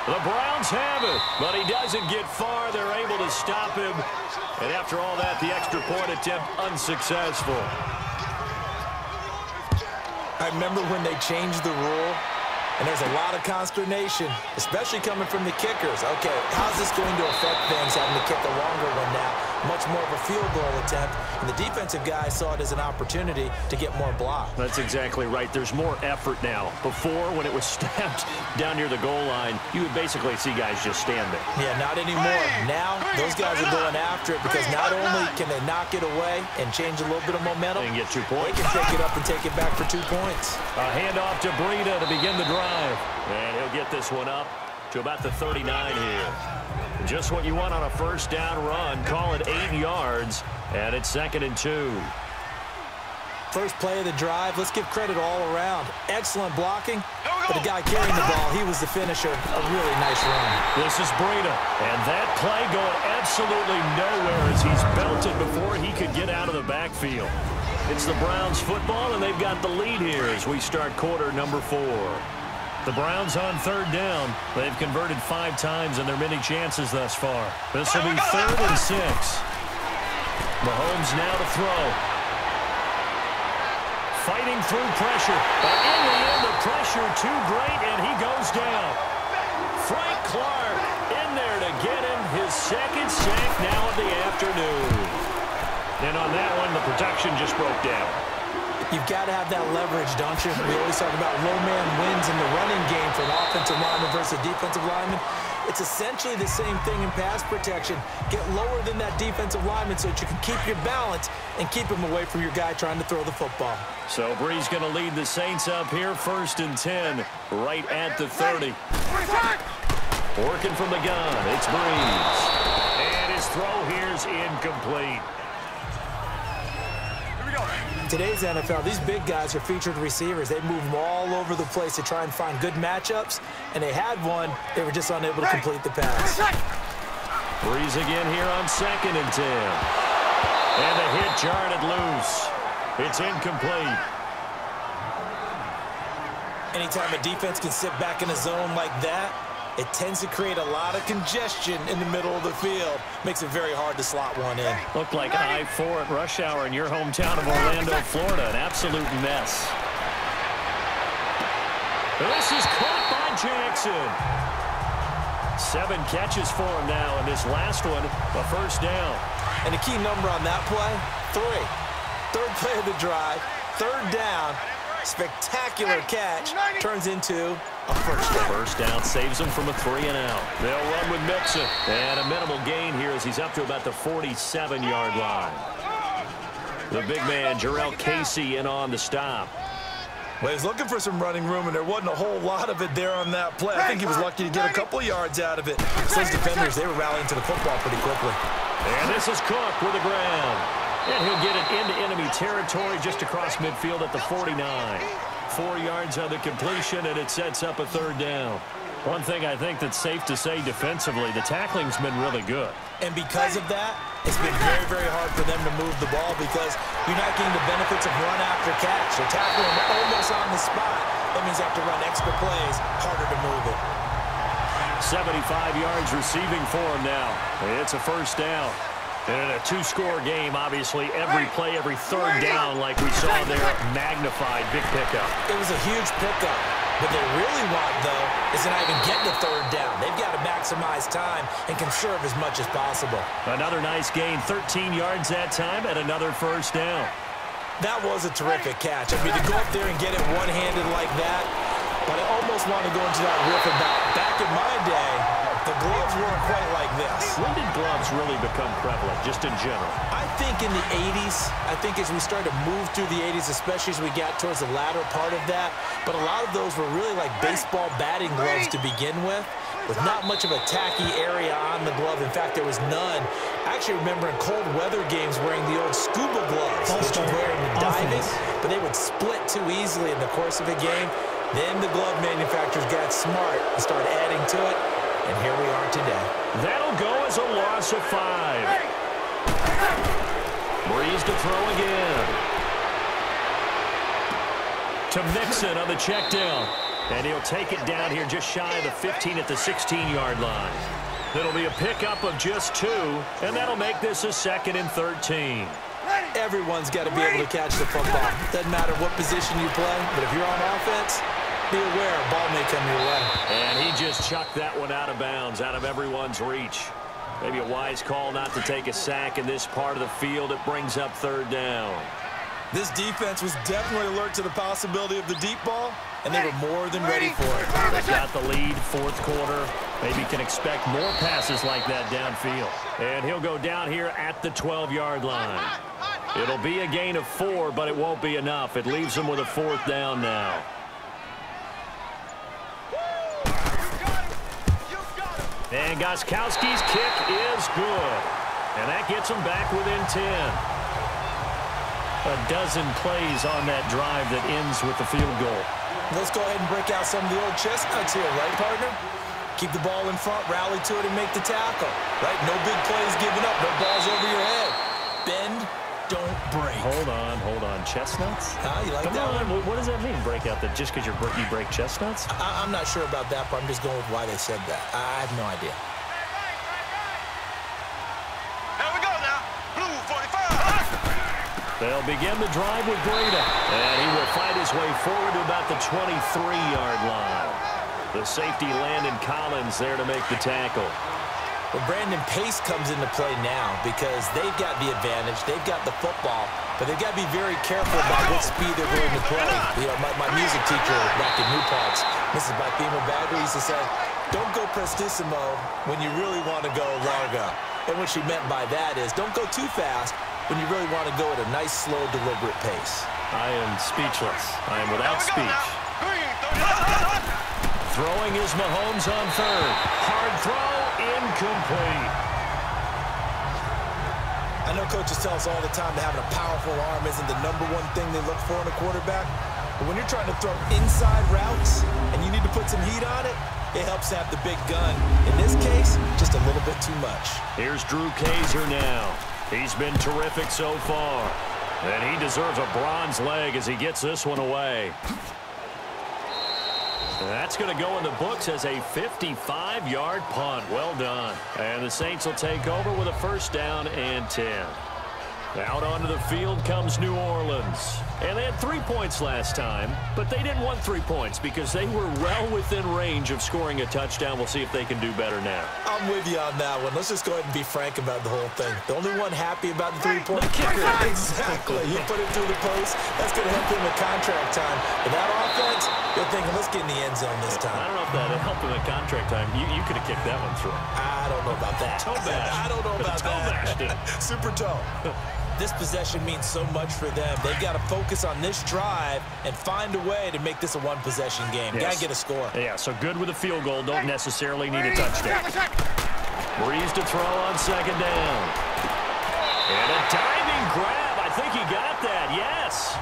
The Browns have it, but he doesn't get far. They're able to stop him. And after all that, the extra point attempt unsuccessful. I remember when they changed the rule, and there's a lot of consternation, especially coming from the kickers. Okay, how's this going to affect things having to kick a longer one now? Much more of a field goal attempt. And the defensive guys saw it as an opportunity to get more blocks. That's exactly right. There's more effort now. Before, when it was snapped down near the goal line, you would basically see guys just stand there. Yeah, not anymore. Now, those guys are going after it because not only can they knock it away and change a little bit of momentum, and get 2 points. They can pick it up and take it back for 2 points. A handoff to Breida to begin the drive. And he'll get this one up to about the 39 here. Just what you want on a 1st down run. Call it 8 yards, and it's 2nd and 2. First play of the drive, let's give credit all around. Excellent blocking, but the guy carrying the ball, he was the finisher. A really nice run. This is Breida, and that play going absolutely nowhere as he's belted before he could get out of the backfield. It's the Browns football, and they've got the lead here as we start quarter number 4. The Browns on 3rd down. They've converted 5 times in their many chances thus far. This will be 3rd and 6. Mahomes now to throw. Fighting through pressure. But in the end, the pressure too great, and he goes down. Frank Clark in there to get him his 2nd sack now of the afternoon. And on that one, the protection just broke down. You've got to have that leverage, don't you? We always talk about low man wins in the running game for an offensive lineman versus a defensive lineman. It's essentially the same thing in pass protection. Get lower than that defensive lineman so that you can keep your balance and keep him away from your guy trying to throw the football. So Bree's going to lead the Saints up here, 1st and 10, right at the 30. Working from the gun, it's Breeze. And his throw here's incomplete. Today's NFL, these big guys are featured receivers. They move them all over the place to try and find good matchups, and they had one. They were just unable to complete the pass. Breeze again here on 2nd and 10. And the hit jarred it loose. It's incomplete. Anytime a defense can sit back in a zone like that, it tends to create a lot of congestion in the middle of the field. Makes it very hard to slot one in. Looked like I-4 at rush hour in your hometown of Orlando, Florida. An absolute mess. This is caught by Jackson. 7 catches for him now, and this last one, a 1st down. And the key number on that play, 3. 3rd play of the drive, 3rd down. Spectacular catch turns into a 1st down. 1st down saves them from a 3-and-out. They'll run with Mixon. And a minimal gain here as he's up to about the 47-yard line. The big man, Jarrell Casey, in on the stop. Well, he's looking for some running room, and there wasn't a whole lot of it there on that play. I think he was lucky to get a couple of yards out of it. So those defenders, they were rallying to the football pretty quickly. And this is Cook with the ground. And he'll get it into enemy territory just across midfield at the 49. 4 yards on the completion, and it sets up a 3rd down. One thing I think that's safe to say defensively, the tackling's been really good. And because of that, it's been very, very hard for them to move the ball because you're not getting the benefits of run after catch. They're tackling them almost on the spot. That means they have to run extra plays, harder to move it. 75 yards receiving for him now. It's a 1st down. And in a 2-score game, obviously, every play, every 3rd down, like we saw there, magnified, big pickup. It was a huge pickup. What they really want, though, is to not even get to third down. They've got to maximize time and conserve as much as possible. Another nice gain, 13 yards that time, and another first down. That was a terrific catch. I mean, to go up there and get it one-handed like that, but I almost want to go into that riff about back in my day, the gloves weren't quite like this. When did gloves really become prevalent, just in general? I think in the 80s. I think as we started to move through the 80s, especially as we got towards the latter part of that. But a lot of those were really like baseball batting gloves to begin with not much of a tacky area on the glove. In fact, there was none. I actually remember in cold weather games wearing the old scuba gloves, which you wear in diving, but they would split too easily in the course of a game. Then the glove manufacturers got smart and started adding to it. And here we are today. That'll go as a loss of 5. Breeze to throw again. To Mixon on the check down. And he'll take it down here just shy of the 15 at the 16-yard line. It'll be a pickup of just 2, and that'll make this a 2nd and 13. Everyone's got to be able to catch the football. Doesn't matter what position you play, but if you're on offense, be aware a ball may come your way. And he just chucked that one out of bounds, out of everyone's reach. Maybe a wise call not to take a sack in this part of the field. It brings up 3rd down. This defense was definitely alert to the possibility of the deep ball, and they were more than ready for it. They've got the lead, 4th quarter. Maybe can expect more passes like that downfield. And he'll go down here at the 12-yard line. It'll be a gain of 4, but it won't be enough. It leaves them with a 4th down now. And Gostkowski's kick is good. And that gets them back within 10. A dozen plays on that drive that ends with the field goal. Let's go ahead and break out some of the old chestnuts here, right, partner? Keep the ball in front, rally to it, and make the tackle, right? No big plays given up, no balls over your head. Bend, don't break. Hold on. Chestnuts? You like that one? What does that mean, break out? Just because you break chestnuts? I'm not sure about that, but I'm just going with why they said that. I have no idea. Here we go now. Blue 45. They'll begin the drive with Breda. And he will fight his way forward to about the 23-yard line. The safety Landon Collins there to make the tackle. Well, Brandon Pace comes into play now because they've got the advantage. They've got the football, but they've got to be very careful about what speed they're going to play. You know, my music teacher back in New Paltz, Mrs. Bathema Bagger, used to say, don't go prestissimo when you really want to go largo. And what she meant by that is don't go too fast when you really want to go at a nice, slow, deliberate pace. I am speechless. I am without speech. Throwing is Mahomes on 3rd. Hard throw, incomplete. I know coaches tell us all the time that having a powerful arm isn't the #1 thing they look for in a quarterback. But when you're trying to throw inside routes and you need to put some heat on it, it helps to have the big gun. In this case, just a little bit too much. Here's Drew Kaiser now. He's been terrific so far. And he deserves a bronze leg as he gets this one away. That's going to go in the books as a 55-yard punt. Well done. And the Saints will take over with a 1st down and 10. Out onto the field comes New Orleans. And they had 3 points last time, but they didn't want 3 points because they were well within range of scoring a touchdown. We'll see if they can do better now. I'm with you on that one. Let's just go ahead and be frank about the whole thing. The only one happy about the 3-point kicker. Exactly. He put it through the post. That's going to help him with contract time. With that offense, they're thinking, let's get in the end zone this time. I don't know if that helped him at contract time. You could have kicked that one through. I don't know about that. Toe bash. I don't know about that. Super toe. This possession means so much for them. They've got to focus on this drive and find a way to make this a one-possession game. Got to get a score. Yeah, so good with a field goal. Don't necessarily need a touchdown. Breeze to throw on 2nd down. And a diving grab. I think he got that. Yes.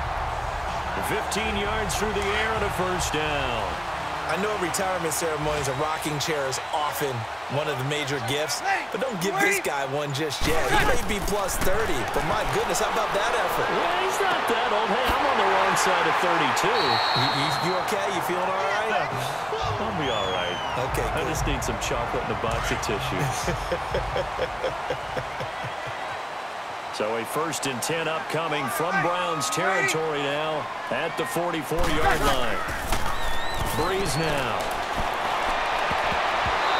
15 yards through the air and a 1st down. I know retirement ceremonies, a rocking chair is often one of the major gifts, but don't give this guy one just yet. He may be plus 30, but my goodness, how about that effort? Well, he's not that old. Hey, I'm on the wrong side of 32. You okay? You feeling all right? I'll be all right. Okay, I good. just need some chocolate and a box of tissues. So a 1st and 10 upcoming from Browns territory now at the 44-yard line. Breeze now.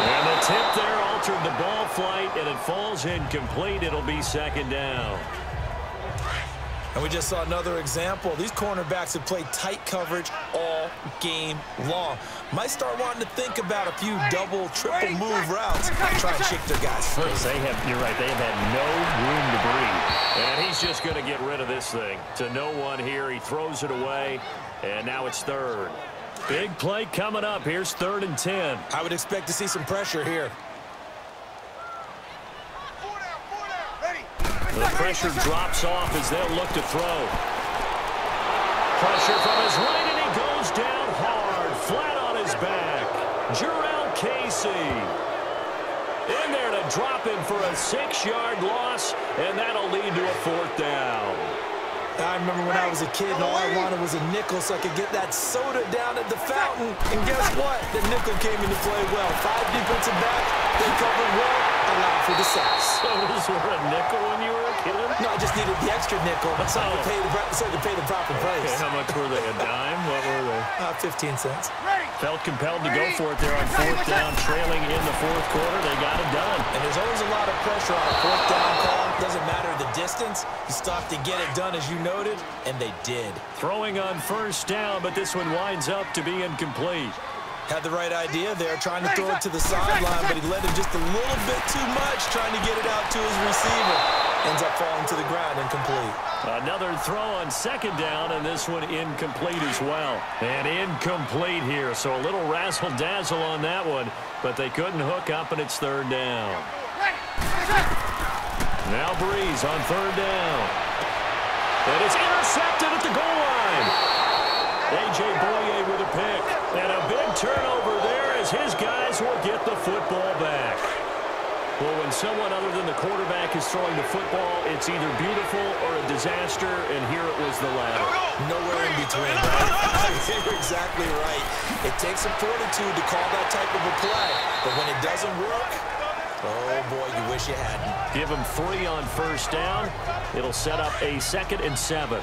And the tip there altered the ball flight, and it falls incomplete. It'll be second down. And we just saw another example. These cornerbacks have played tight coverage all game long. Might start wanting to think about a few double, triple move routes to try and shake their guys free. You're right, they have had no room to breathe. And he's just going to get rid of this thing. To no one here, he throws it away, and now it's third. Big play coming up. Here's 3rd and 10. I would expect to see some pressure here. The pressure drops off as they'll look to throw. Pressure from his right, and he goes down hard, flat on his back. Jarrell Casey in there to drop him for a 6-yard loss, and that'll lead to a 4th down. I remember when I was a kid and all I wanted was a nickel so I could get that soda down at the fountain. And guess what? The nickel came into play well. 5 defensive backs, they covered well, allowed for the sacks. Sodas were a nickel when you were a kid? No, I just needed the extra nickel so I could pay the proper price. Okay, how much were they? A dime? What were they? 15 cents. Felt compelled to go for it there on 4th down, trailing in the 4th quarter. They got it done. And there's always a lot of pressure on a 4th down call. Doesn't matter the distance. You still have to get it done, as you noted, and they did. Throwing on 1st down, but this one winds up to be incomplete. Had the right idea there, trying to throw it to the sideline, but he led him just a little bit too much, trying to get it out to his receiver. Ends up falling to the ground, incomplete. Another throw on 2nd down, and this one incomplete as well. And incomplete here, so a little razzle-dazzle on that one, but they couldn't hook up, and it's 3rd down. Now Breeze on 3rd down. And it's intercepted at the goal line. A.J. Boye with a pick. And a big turnover there as his guys will get the football back. Well, when someone other than the quarterback is throwing the football, it's either beautiful or a disaster, and here it was the latter. Nowhere in between, right? You're exactly right. It takes some fortitude to call that type of a play, but when it doesn't work, oh boy, you wish you hadn't. Give him 3 on 1st down. It'll set up a 2nd and 7.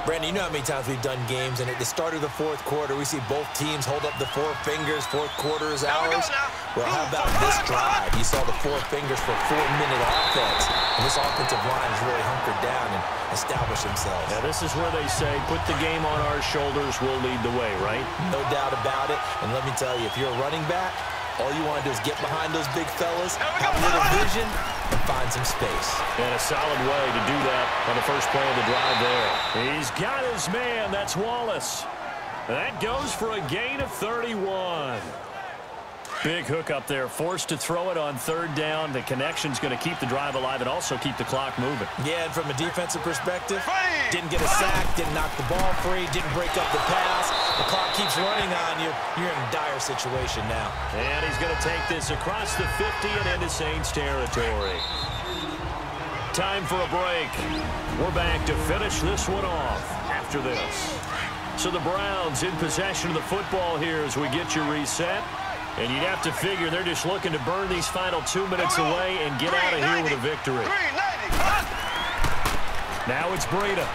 Brandon, you know how many times we've done games, and at the start of the 4th quarter, we see both teams hold up the 4 fingers, 4th quarter is ours. Well, how about this drive? You saw the 4 fingers for 4-minute offense, and this offensive line has really hunkered down and established themselves. Now, this is where they say, put the game on our shoulders, we'll lead the way, right? No doubt about it, and let me tell you, if you're a running back, all you want to do is get behind those big fellas, have a little vision, and find some space. And a solid way to do that on the first play of the drive there. He's got his man. That's Wallace. That goes for a gain of 31. Big hook up there. Forced to throw it on 3rd down. The connection's going to keep the drive alive and also keep the clock moving. Yeah, and from a defensive perspective, didn't get a sack, didn't knock the ball free, didn't break up the pass. The clock keeps running on you. You're in a dire situation now. And he's going to take this across the 50 and into Saints territory. Time for a break. We're back to finish this one off after this. So the Browns in possession of the football here as we get you reset. And you'd have to figure they're just looking to burn these final 2 minutes away and get out of here with a victory. Now it's Breida.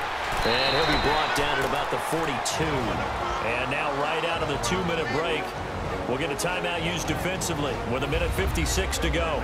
And he'll be brought down at about the 42. And now right out of the 2-minute break, we'll get a timeout used defensively with 1:56 to go.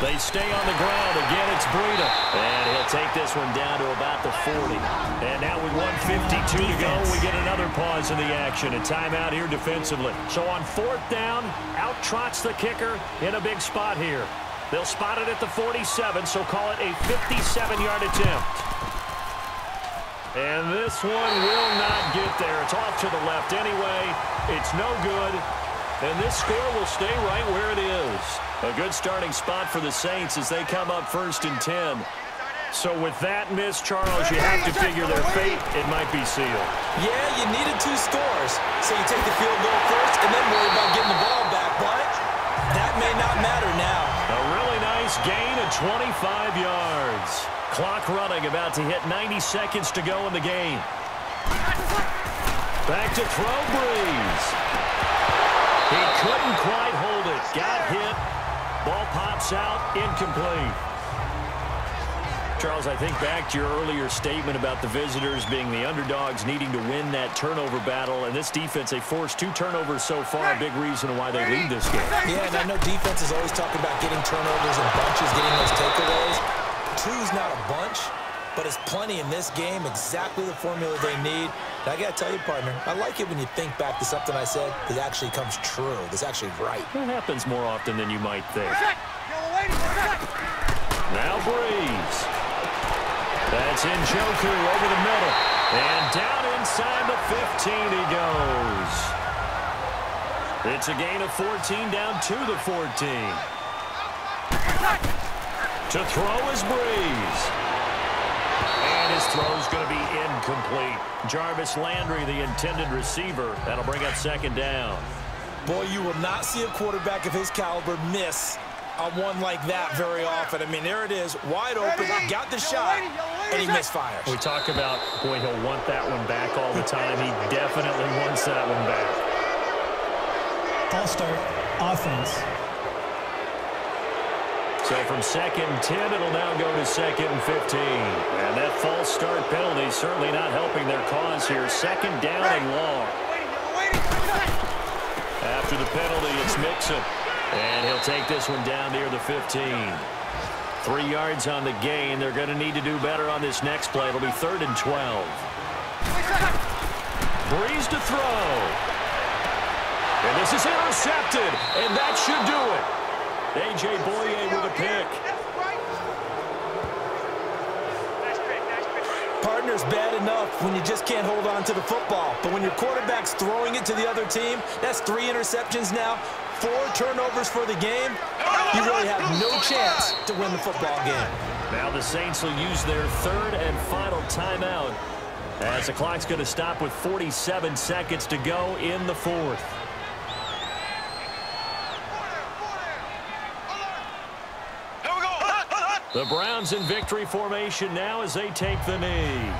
They stay on the ground. Again, it's Breida. And he'll take this one down to about the 40. And now with 1:52 to go, we get another pause in the action. A timeout here defensively. So on 4th down, out trots the kicker in a big spot here. They'll spot it at the 47, so call it a 57-yard attempt. And this one will not get there. It's off to the left anyway. It's no good. And this score will stay right where it is. A good starting spot for the Saints as they come up 1st and 10. So with that miss, Charles, you have to figure their fate, it might be sealed. Yeah, you needed 2 scores. So you take the field goal first and then worry about getting the ball back. But that may not matter now. A really nice gain of 25 yards. Clock running, about to hit 90 seconds to go in the game. Back to throw, Breeze. He couldn't quite hold it. Got hit. Ball Tips out, incomplete. Charles, I think back to your earlier statement about the visitors being the underdogs, needing to win that turnover battle. And this defense, they forced 2 turnovers so far, a big reason why they lead this game. Yeah, and I know defense is always talking about getting turnovers in bunches, getting those takeaways. 2's not a bunch, but it's plenty in this game, exactly the formula they need. And I got to tell you, partner, I like it when you think back to something I said that actually comes true, that's actually right. It happens more often than you might think. Now Breeze. That's Njoku over the middle. And down inside the 15 he goes. It's a gain of 14 down to the 14. To throw is Breeze. And his throw's going to be incomplete. Jarvis Landry, the intended receiver. That'll bring up second down. Boy, you will not see a quarterback of his caliber miss on one like that very often. I mean, there it is, wide open, got the shot, and he misfires. We talk about, boy, he'll want that one back all the time. He definitely wants that one back. False start, offense. So from 2nd and 10, it'll now go to 2nd and 15. And that false start penalty certainly not helping their cause here. 2nd down and long. After the penalty, it's Mixon. And he'll take this one down near the 15. 3 yards on the gain. They're going to need to do better on this next play. It'll be 3rd and 12. Breeze to throw. And this is intercepted. And that should do it. A.J. Boye with a pick. Partner's bad enough when you just can't hold on to the football. But when your quarterback's throwing it to the other team, that's 3 interceptions now, 4 turnovers for the game. You really have no chance to win the football game. Now the Saints will use their 3rd and final timeout as the clock's going to stop with 47 seconds to go in the 4th. The Browns in victory formation now as they take the knee.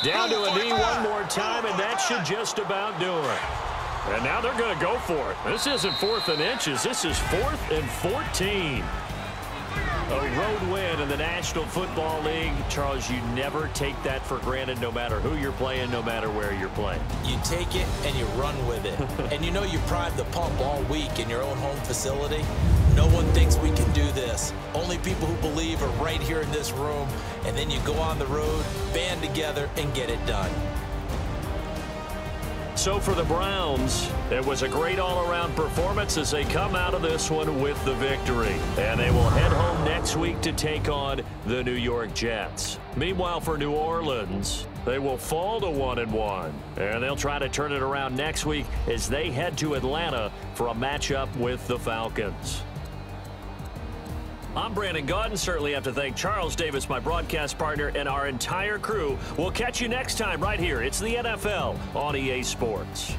Down to a knee one more time, and that should just about do it. And now they're going to go for it. This isn't 4th and inches. This is 4th and 14. A road win in the National Football League. Charles, you never take that for granted no matter who you're playing, no matter where you're playing. You take it and you run with it. And you know you primed the pump all week in your own home facility. No one thinks we can do this. Only people who believe are right here in this room. And then you go on the road, band together, and get it done. So for the Browns, it was a great all-around performance as they come out of this one with the victory. And they will head home next week to take on the New York Jets. Meanwhile, for New Orleans, they will fall to 1-1. And they'll try to turn it around next week as they head to Atlanta for a matchup with the Falcons. I'm Brandon Gaudin. Certainly have to thank Charles Davis, my broadcast partner, and our entire crew. We'll catch you next time right here. It's the NFL on EA Sports.